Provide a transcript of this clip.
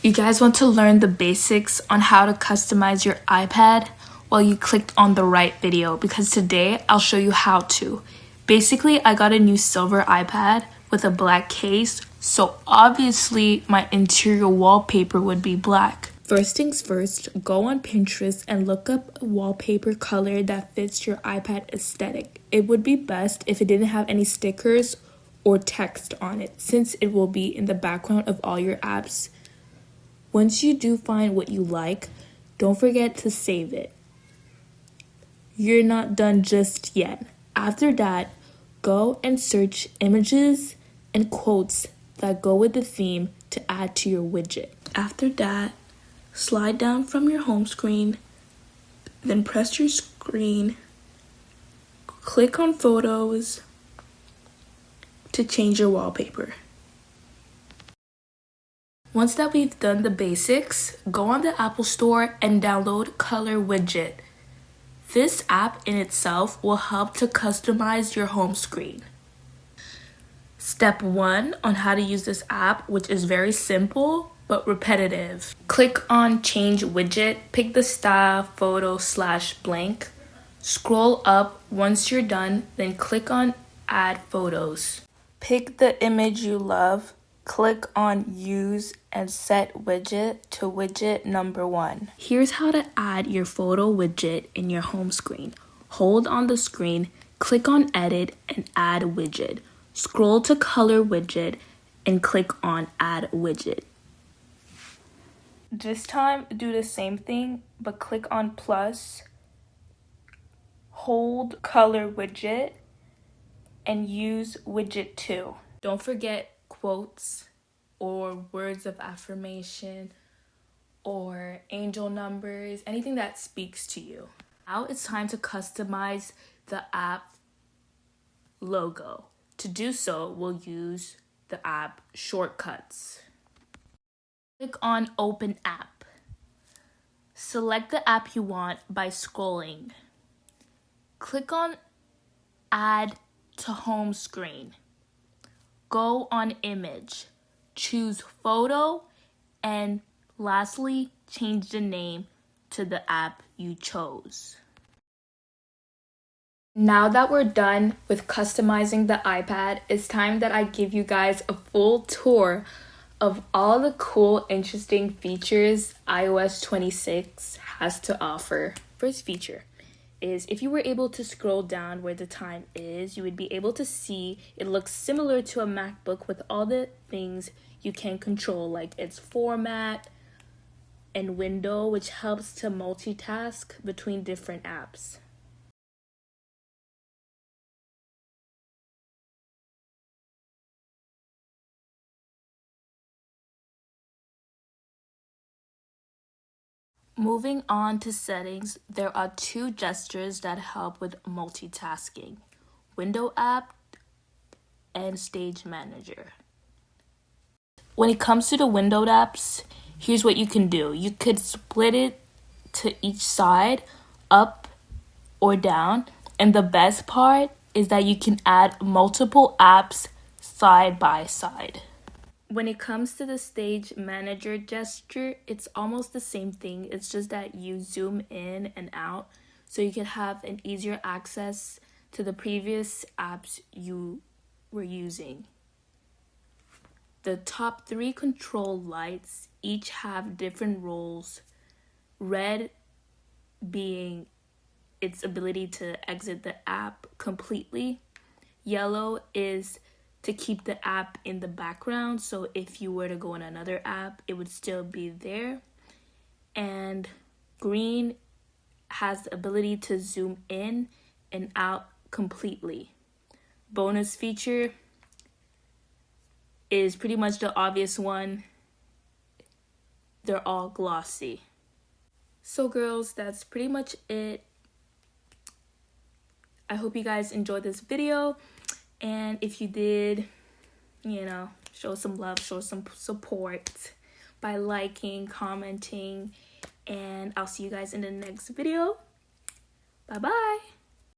You guys want to learn the basics on how to customize your iPad? Well, you clicked on the right video because today I'll show you how to. Basically, I got a new silver iPad with a black case, so obviously my interior wallpaper would be black. First things first, go on Pinterest and look up a wallpaper color that fits your iPad aesthetic. It would be best if it didn't have any stickers or text on it, since it will be in the background of all your apps. Once you do find what you like, don't forget to save it. You're not done just yet. After that, go and search images and quotes that go with the theme to add to your widget. After that, slide down from your home screen, then press your screen, click on photos to change your wallpaper. Once that we've done the basics, go on the Apple Store and download Color Widget. This app in itself will help to customize your home screen. Step 1 on how to use this app, which is very simple but repetitive. Click on Change Widget, pick the style photo/blank. Scroll up. Once you're done, then click on Add Photos. Pick the image you love. Click on Use and set widget to widget number 1. Here's how to add your photo widget in your home screen. Hold on the screen, click on Edit and Add Widget. Scroll to Color Widget and click on Add Widget. This time, do the same thing, but click on plus, hold Color Widget, and use Widget 2. Don't forget quotes or words of affirmation or angel numbers, anything that speaks to you. Now it's time to customize the app logo. To do so, we'll use the app shortcuts. Click on Open App. Select the app you want by scrolling. Click on Add to Home Screen. Go on Image. Choose Photo, and lastly, change the name to the app you chose. Now that we're done with customizing the iPad, it's time that I give you guys a full tour of all the cool, interesting features iOS 26 has to offer. First feature is if you were able to scroll down where the time is, you would be able to see it looks similar to a MacBook with all the things you can control, like its format and window, which helps to multitask between different apps. Moving on to settings, there are 2 gestures that help with multitasking: Window app and Stage Manager. When it comes to the windowed apps, here's what you can do. You could split it to each side, up or down, and the best part is that you can add multiple apps side by side. When it comes to the Stage Manager gesture, it's almost the same thing. It's just that you zoom in and out so you can have an easier access to the previous apps you were using. The top 3 control lights each have different roles. Red being its ability to exit the app completely. Yellow is to keep the app in the background, so if you were to go in another app, it would still be there. And green has the ability to zoom in and out completely. Bonus feature is pretty much the obvious one. They're all glossy. So girls, that's pretty much it. I hope you guys enjoyed this video. And if you did, show some love, show some support by liking, commenting, and I'll see you guys in the next video. Bye-bye.